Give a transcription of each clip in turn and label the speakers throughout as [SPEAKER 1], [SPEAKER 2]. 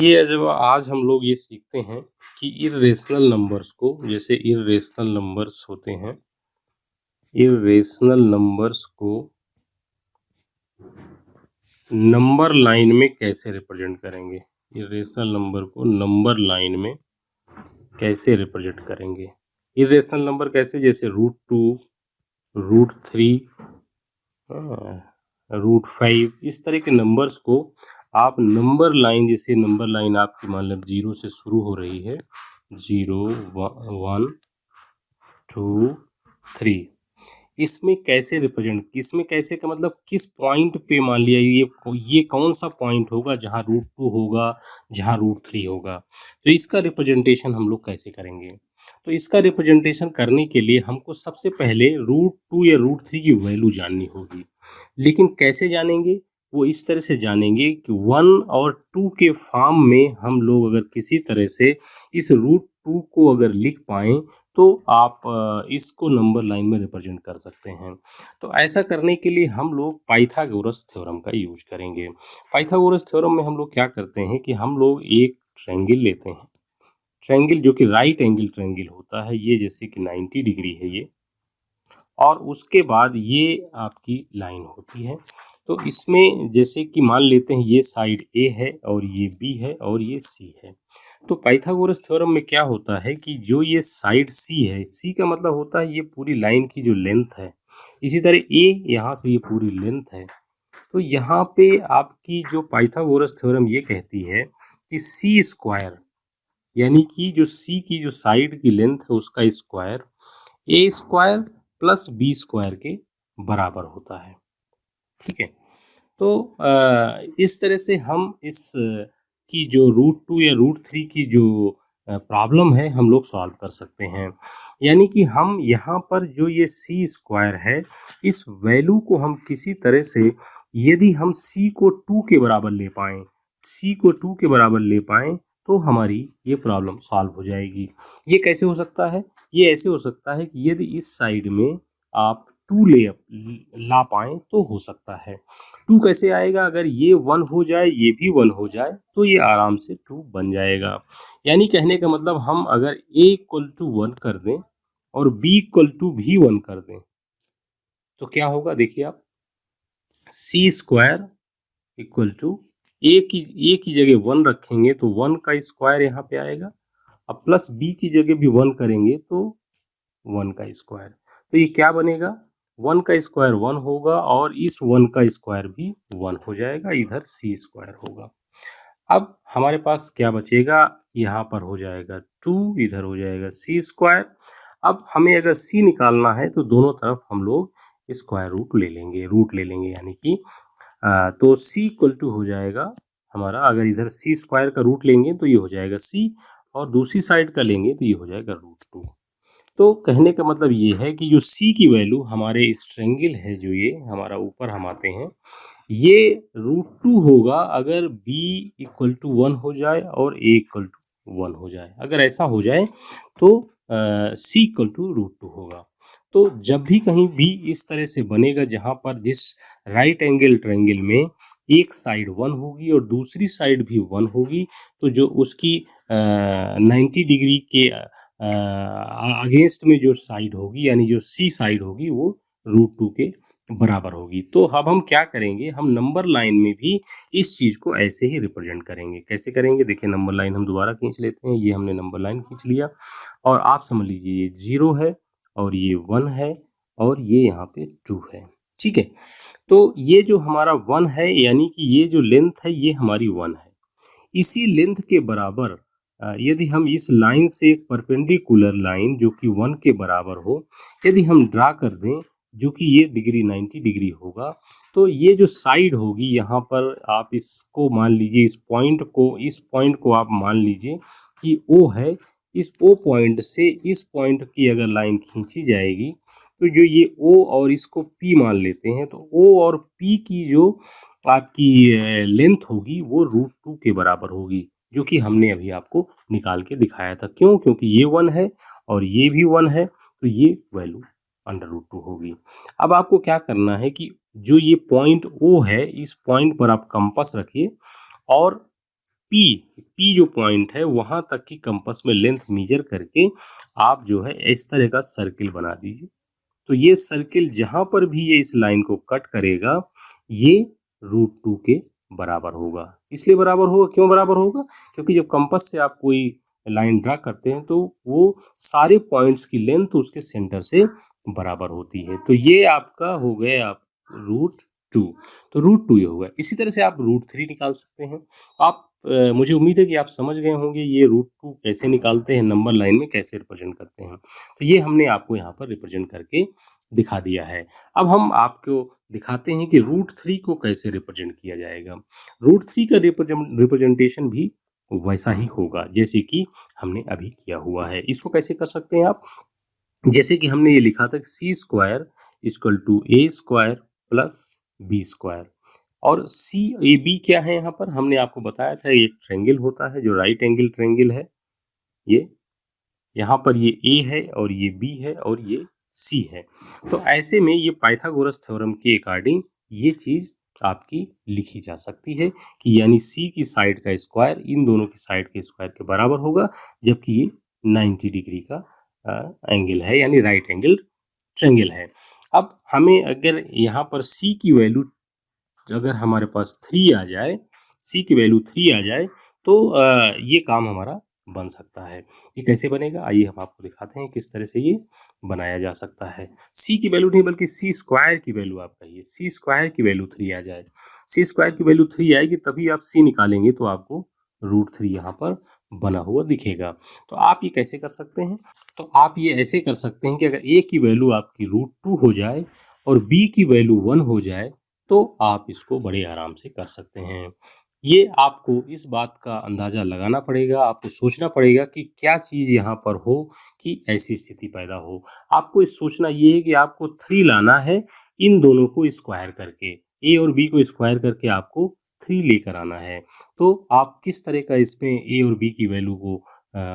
[SPEAKER 1] ये जब आज हम लोग ये सीखते हैं कि इर्रेशनल नंबर्स को, जैसे इर्रेशनल नंबर्स होते हैं, इर्रेशनल नंबर्स को नंबर लाइन में कैसे रिप्रेजेंट करेंगे। इर्रेशनल नंबर को नंबर लाइन में कैसे रिप्रेजेंट करेंगे। इर्रेशनल नंबर कैसे, जैसे √2, √3, √5, इस तरह के नंबर्स को आप नंबर लाइन, जैसे नंबर लाइन आपकी मान लो 0 से शुरू हो रही है, 0, 1, 2, 3, इसमें कैसे रिप्रेजेंट, इसमें कैसे का मतलब किस पॉइंट पे मान लिया ये कौन सा पॉइंट होगा जहाँ √2 होगा, जहाँ √3 होगा, तो इसका रिप्रेजेंटेशन हम लोग कैसे करेंगे। तो इसका रिप्रेजेंटेशन करने के लिए हमको सबसे पहले √2 या √3 की वैल्यू जाननी होगी। लेकिन कैसे जानेंगे, वो इस तरह से जानेंगे कि 1 और 2 के फॉर्म में हम लोग अगर किसी तरह से इस √2 को अगर लिख पाएँ तो आप इसको नंबर लाइन में रिप्रेजेंट कर सकते हैं। तो ऐसा करने के लिए हम लोग पाइथागोरस थ्योरम का यूज करेंगे। पाइथागोरस थ्योरम में हम लोग क्या करते हैं कि हम लोग एक ट्रायंगल लेते हैं, ट्रायंगल जो कि राइट एंगल ट्रायंगल होता है, ये जैसे कि 90 डिग्री है ये, और उसके बाद ये आपकी लाइन होती है। तो इसमें जैसे कि मान लेते हैं ये साइड ए है और ये बी है और ये सी है। तो पाइथागोरस थ्योरम में क्या होता है कि जो ये साइड सी है, सी का मतलब होता है ये पूरी लाइन की जो लेंथ है, इसी तरह ए यहाँ से ये पूरी लेंथ है। तो यहाँ पे आपकी जो पाइथागोरस थ्योरम ये कहती है कि सी स्क्वायर, यानी कि जो सी की जो साइड की लेंथ है उसका स्क्वायर ए स्क्वायर प्लस बी स्क्वायर के बराबर होता है। ठीक है, तो इस तरह से हम इस की जो √2 या √3 की जो प्रॉब्लम है हम लोग सॉल्व कर सकते हैं। यानी कि हम यहाँ पर जो ये सी स्क्वायर है, इस वैल्यू को हम किसी तरह से, यदि हम सी को 2 के बराबर ले पाएँ, सी को 2 के बराबर ले पाएँ तो हमारी ये प्रॉब्लम सॉल्व हो जाएगी। ये कैसे हो सकता है, ये ऐसे हो सकता है कि यदि इस साइड में आप 2 ला पाएँ तो हो सकता है। 2 कैसे आएगा, अगर ये 1 हो जाए, ये भी 1 हो जाए तो ये आराम से 2 बन जाएगा। यानी कहने का मतलब हम अगर a = 1 कर दें और b = भी 1 कर दें तो क्या होगा, देखिए आप, c² = a की जगह 1 रखेंगे तो 1 का स्क्वायर यहाँ पे आएगा, अब प्लस b की जगह भी 1 करेंगे तो 1 का स्क्वायर, तो ये क्या बनेगा, 1 का स्क्वायर 1 होगा और इस 1 का स्क्वायर भी 1 हो जाएगा, इधर c² होगा। अब हमारे पास क्या बचेगा, यहाँ पर हो जाएगा 2, इधर हो जाएगा c²। अब हमें अगर c निकालना है तो दोनों तरफ हम लोग स्क्वायर रूट ले लेंगे, यानी कि तो c = हो जाएगा हमारा, अगर इधर c² का रूट लेंगे तो ये हो जाएगा c, और दूसरी साइड का लेंगे तो ये हो जाएगा √2। तो कहने का मतलब ये है कि जो c की वैल्यू हमारे इस ट्रायंगल है, जो ये हमारा ऊपर हम आते हैं, ये √2 होगा अगर b = 1 हो जाए और a = 1 हो जाए। अगर ऐसा हो जाए तो c = √2 होगा। तो जब भी कहीं b इस तरह से बनेगा जहाँ पर जिस राइट एंगल ट्रायंगल में एक साइड 1 होगी और दूसरी साइड भी 1 होगी, तो जो उसकी 90 डिग्री के अगेंस्ट में जो साइड होगी, यानी जो सी साइड होगी, वो √2 के बराबर होगी। तो अब हम क्या करेंगे, हम नंबर लाइन में भी इस चीज़ को ऐसे ही रिप्रेजेंट करेंगे। कैसे करेंगे, देखिए नंबर लाइन हम दोबारा खींच लेते हैं, ये हमने नंबर लाइन खींच लिया और आप समझ लीजिए ये 0 है और ये 1 है और ये यहाँ पे 2 है। ठीक है, तो ये जो हमारा 1 है, यानी कि ये जो लेंथ है ये हमारी 1 है। इसी लेंथ के बराबर यदि हम इस लाइन से एक परपेंडिकुलर लाइन जो कि 1 के बराबर हो, यदि हम ड्रा कर दें, जो कि ये डिग्री 90 डिग्री होगा, तो ये जो साइड होगी यहाँ पर आप इसको मान लीजिए, इस पॉइंट को आप मान लीजिए कि O है। इस O पॉइंट से इस पॉइंट की अगर लाइन खींची जाएगी तो जो ये O और इसको P मान लेते हैं, तो O और P की जो आपकी लेंथ होगी वो √2 के बराबर होगी, जो कि हमने अभी आपको निकाल के दिखाया था। क्यों, क्योंकि ये 1 है और ये भी 1 है, तो ये वैल्यू √2 होगी। अब आपको क्या करना है कि जो ये पॉइंट O है, इस पॉइंट पर आप कंपास रखिए और पी जो पॉइंट है वहां तक की कंपास में लेंथ मेजर करके आप जो है इस तरह का सर्किल बना दीजिए। तो ये सर्किल जहां पर भी ये इस लाइन को कट करेगा ये √2 के बराबर होगा। इसलिए बराबर होगा, क्यों बराबर होगा? क्योंकि जब कंपास से आप कोई लाइन ड्रा करते हैं तो वो सारे पॉइंट्स की लेंथ उसके सेंटर से बराबर होती है। तो ये आपका हो गया आप √2। तो √2 ये होगा। इसी तरह से आप √3 निकाल सकते हैं। आप मुझे उम्मीद है कि आप समझ गए होंगे ये √2 कैसे निकालते हैं, नंबर लाइन में कैसे रिप्रेजेंट करते हैं। तो ये हमने आपको यहाँ पर रिप्रेजेंट करके दिखा दिया है। अब हम आपको दिखाते हैं कि √3 को कैसे रिप्रेजेंट किया जाएगा। √3 का रिप्रेजेंटेशन भी वैसा ही होगा जैसे कि हमने अभी किया हुआ है। इसको कैसे कर सकते हैं आप? जैसे कि हमने ये लिखा था कि c² = a² + b²। और सी ए बी क्या है यहाँ पर? हमने आपको बताया था एक ट्रायंगल होता है जो राइट एंगल ट्रायंगल है। ये यहाँ पर ये ए है और ये बी है और ये सी है। तो ऐसे में ये पाइथागोरस थ्योरम के अकॉर्डिंग ये चीज़ आपकी लिखी जा सकती है कि यानी सी की साइड का स्क्वायर इन दोनों की साइड के स्क्वायर के बराबर होगा, जबकि ये 90 डिग्री का एंगल है यानी राइट एंगल ट्रायंगल है। अब हमें अगर यहाँ पर सी की वैल्यू अगर हमारे पास 3 आ जाए, सी की वैल्यू 3 आ जाए तो ये काम हमारा बन सकता है। ये कैसे बनेगा आइए हम आपको दिखाते हैं किस तरह से ये बनाया जा सकता है। सी की वैल्यू नहीं बल्कि c² की वैल्यू आप कहिए, c² की वैल्यू 3 आ जाए, c² की वैल्यू 3 आएगी तभी आप c निकालेंगे तो आपको √3 यहाँ पर बना हुआ दिखेगा। तो आप ये कैसे कर सकते हैं? तो आप ये ऐसे कर सकते हैं कि अगर a की वैल्यू आपकी √2 हो जाए और b की वैल्यू 1 हो जाए तो आप इसको बड़े आराम से कर सकते हैं। ये आपको इस बात का अंदाज़ा लगाना पड़ेगा, आपको सोचना पड़ेगा कि क्या चीज़ यहाँ पर हो कि ऐसी स्थिति पैदा हो। आपको सोचना ये है कि आपको 3 लाना है इन दोनों को स्क्वायर करके, ए और बी को स्क्वायर करके आपको 3 लेकर आना है। तो आप किस तरह का इसमें ए और बी की वैल्यू को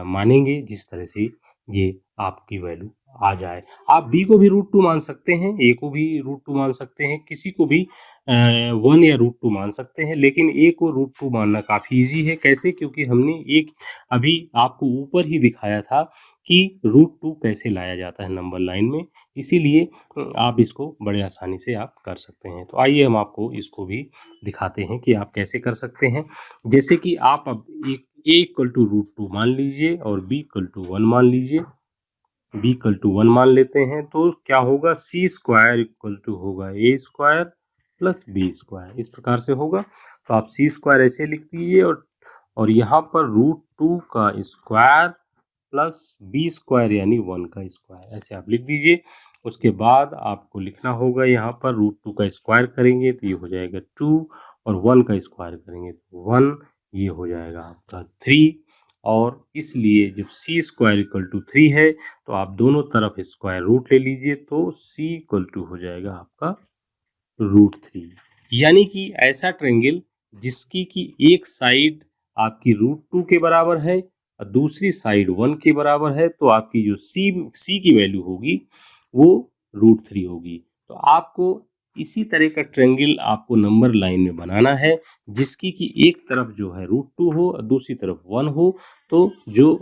[SPEAKER 1] मानेंगे जिस तरह से ये आपकी वैल्यू आ जाए। आप बी को भी √2 मान सकते हैं, ए को भी √2 मान सकते हैं, किसी को भी 1 या √2 मान सकते हैं, लेकिन ए को √2 मानना काफ़ी इजी है। कैसे? क्योंकि हमने एक अभी आपको ऊपर ही दिखाया था कि √2 कैसे लाया जाता है नंबर लाइन में, इसीलिए आप इसको बड़े आसानी से आप कर सकते हैं। तो आइए हम आपको इसको भी दिखाते हैं कि आप कैसे कर सकते हैं। जैसे कि आप अब एक a = √2 मान लीजिए और b = 1 मान लीजिए, b = 1 मान लेते हैं तो क्या होगा? c² होगा a² + b², इस प्रकार से होगा। तो आप c² ऐसे लिख दीजिए और यहाँ पर √2 का स्क्वायर प्लस b² यानी 1 का स्क्वायर ऐसे आप लिख दीजिए। उसके बाद आपको लिखना होगा यहाँ पर √2 का स्क्वायर करेंगे तो ये हो जाएगा 2 और 1 का स्क्वायर करेंगे तो 1, ये हो जाएगा आपका 3। और इसलिए जब c² = 3 है तो आप दोनों तरफ स्क्वायर रूट ले लीजिए तो c = हो जाएगा आपका √3। यानी कि ऐसा ट्रायंगल जिसकी की एक साइड आपकी √2 के बराबर है और दूसरी साइड 1 के बराबर है, तो आपकी जो c की वैल्यू होगी वो √3 होगी। तो आपको इसी तरह का ट्रायंगल आपको नंबर लाइन में बनाना है जिसकी कि एक तरफ जो है √2 हो और दूसरी तरफ 1 हो। तो जो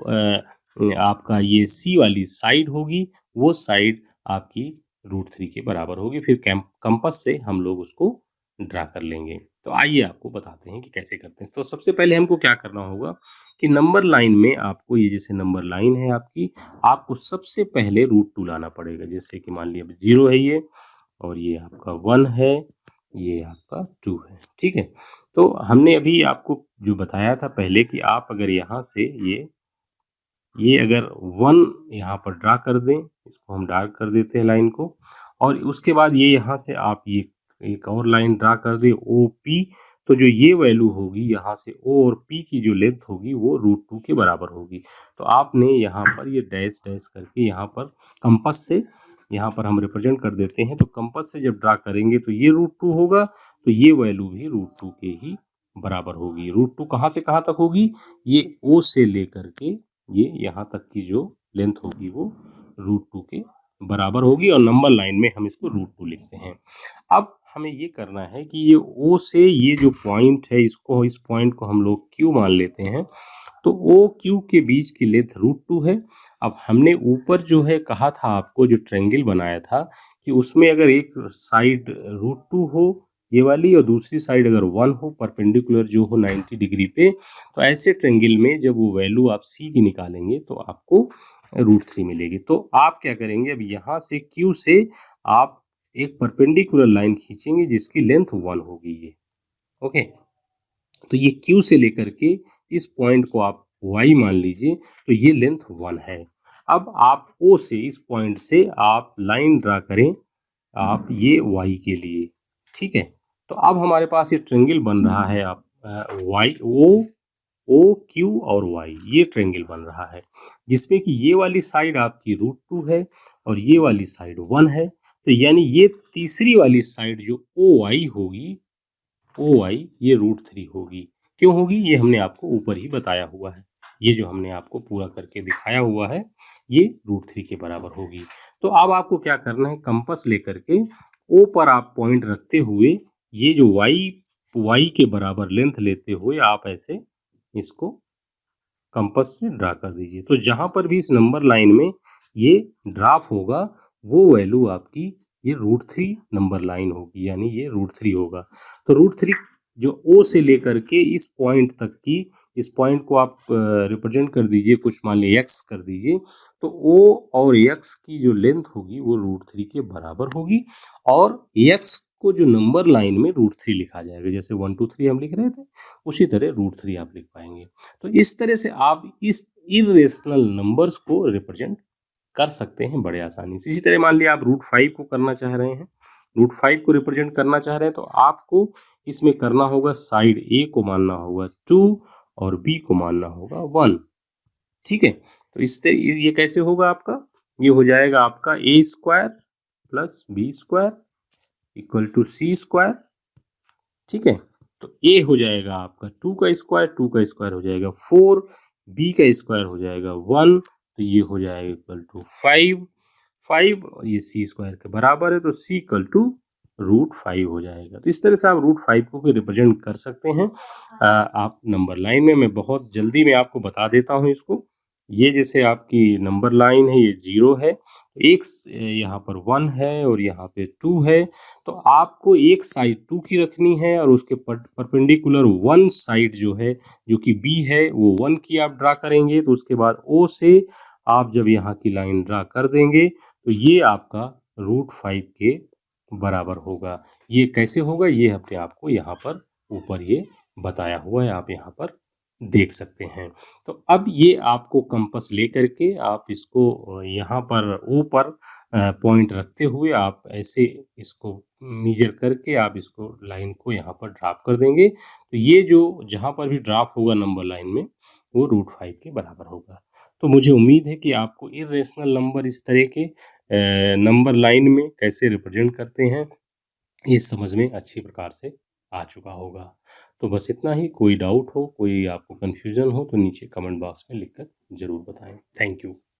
[SPEAKER 1] आपका ये c वाली साइड होगी वो साइड आपकी √3 के बराबर होगी। फिर कंपास से हम लोग उसको ड्रा कर लेंगे। तो आइए आपको बताते हैं कि कैसे करते हैं। तो सबसे पहले हमको क्या करना होगा कि नंबर लाइन में आपको ये जैसे नंबर लाइन है आपकी, आपको सबसे पहले √2 लाना पड़ेगा। जैसे कि मान लिया 0 है ये और ये आपका 1 है, ये आपका 2 है, ठीक है। तो हमने अभी आपको जो बताया था पहले कि आप अगर यहाँ से ये अगर 1 यहाँ पर ड्रा कर दें, इसको हम ड्रा कर देते हैं लाइन को, और उसके बाद ये यहाँ से आप ये एक और लाइन ड्रा कर दें OP, तो जो ये वैल्यू होगी यहाँ से O और P की जो लेंथ होगी वो √2 के बराबर होगी। तो आपने यहाँ पर ये डैश डैश करके यहाँ पर कंपास से यहाँ पर हम रिप्रेजेंट कर देते हैं। तो कंपास से जब ड्रा करेंगे तो ये √2 होगा, तो ये वैल्यू भी √2 के ही बराबर होगी। √2 कहाँ से कहाँ तक होगी? ये O से लेकर के ये यहाँ तक की जो लेंथ होगी वो √2 के बराबर होगी और नंबर लाइन में हम इसको √2 लिखते हैं। अब हमें ये करना है कि ये O से ये जो पॉइंट है इसको, इस पॉइंट को हम लोग Q मान लेते हैं। तो O Q के बीच की लेंथ √2 है। अब हमने ऊपर जो है कहा था आपको, जो ट्रायंगल बनाया था कि उसमें अगर एक साइड √2 हो ये वाली और दूसरी साइड अगर 1 हो, परपेंडिकुलर जो हो 90 डिग्री पे, तो ऐसे ट्रायंगल में जब वो वैल्यू आप C की निकालेंगे तो आपको √3 मिलेगी। तो आप क्या करेंगे, अब यहाँ से Q से आप एक परपेंडिकुलर लाइन खींचेंगे जिसकी लेंथ 1 होगी ये। ओके, तो ये Q से लेकर के इस पॉइंट को आप Y मान लीजिए, तो ये लेंथ 1 है। अब आप O से, इस पॉइंट से आप लाइन ड्रा करें आप ये Y के लिए, ठीक है। तो अब हमारे पास ये ट्रायंगल बन रहा है, आप Y O Q और Y, ये ट्रायंगल बन रहा है जिसमें कि ये वाली साइड आपकी √2 है और ये वाली साइड 1 है। तो यानी ये तीसरी वाली साइड जो OY होगी, OY ये √3 होगी। क्यों होगी ये हमने आपको ऊपर ही बताया हुआ है। ये जो हमने आपको पूरा करके दिखाया हुआ है ये √3 के बराबर होगी। तो अब आपको क्या करना है, कंपास लेकर के O पर आप पॉइंट रखते हुए ये जो Y के बराबर लेंथ लेते हुए आप ऐसे इसको कंपास से ड्रा कर दीजिए। तो जहां पर भी इस नंबर लाइन में ये ड्रॉप होगा वो वैल्यू आपकी ये √3 नंबर लाइन होगी, यानी ये √3 होगा। तो √3 जो O से लेकर के इस पॉइंट तक की, इस पॉइंट को आप रिप्रेजेंट कर दीजिए, कुछ मान लीजिए x कर दीजिए, तो O और x की जो लेंथ होगी वो √3 के बराबर होगी और x को जो नंबर लाइन में √3 लिखा जाएगा, जैसे 1 2 3 हम लिख रहे थे उसी तरह √3 आप लिख पाएंगे। तो इस तरह से आप इस इर्रेशनल नंबर्स को रिप्रेजेंट कर सकते हैं बड़े आसानी से। इसी तरह मान लिया आप √5 को करना चाह रहे हैं, √5 को रिप्रेजेंट करना चाह रहे हैं, तो आपको इसमें करना होगा, साइड A को मानना होगा 2 और B को मानना होगा 1, ठीक है। तो इस तरह ये कैसे होगा आपका, ये हो जाएगा आपका A² plus B² equal to C², ठीक है। तो A हो जाएगा आपका 2 का स्क्वायर हो जाएगा 4, B का स्क्वायर हो जाएगा 1, तो ये हो जाएगा इक्वल टू 5 और ये C² के बराबर है, तो C इक्वल टू √5 हो जाएगा। तो इस तरह से आप √5 को भी रिप्रेजेंट कर सकते हैं आप नंबर लाइन में। मैं बहुत जल्दी में आपको बता देता हूँ इसको। ये जैसे आपकी नंबर लाइन है, ये 0 है, एक यहाँ पर 1 है और यहाँ पे 2 है, तो आपको एक साइड 2 की रखनी है और उसके परपेंडिकुलर 1 साइड जो है, जो कि B है, वो 1 की आप ड्रा करेंगे। तो उसके बाद O से आप जब यहाँ की लाइन ड्रा कर देंगे तो ये आपका √5 के बराबर होगा। ये कैसे होगा ये अपने आपको यहाँ पर ऊपर ये बताया हुआ है, आप यहाँ पर देख सकते हैं। तो अब ये आपको कंपास लेकर के आप इसको यहाँ पर ऊपर पॉइंट रखते हुए आप ऐसे इसको मेजर करके आप इसको लाइन को यहाँ पर ड्रॉप कर देंगे। तो ये जो जहाँ पर भी ड्रॉप होगा नंबर लाइन में वो √5 के बराबर होगा। तो मुझे उम्मीद है कि आपको इर्रेशनल नंबर इस तरह के नंबर लाइन में कैसे रिप्रेजेंट करते हैं ये समझ में अच्छी प्रकार से आ चुका होगा। तो बस इतना ही। कोई डाउट हो, कोई आपको कन्फ्यूजन हो तो नीचे कमेंट बॉक्स में लिखकर ज़रूर बताएं। Thank you.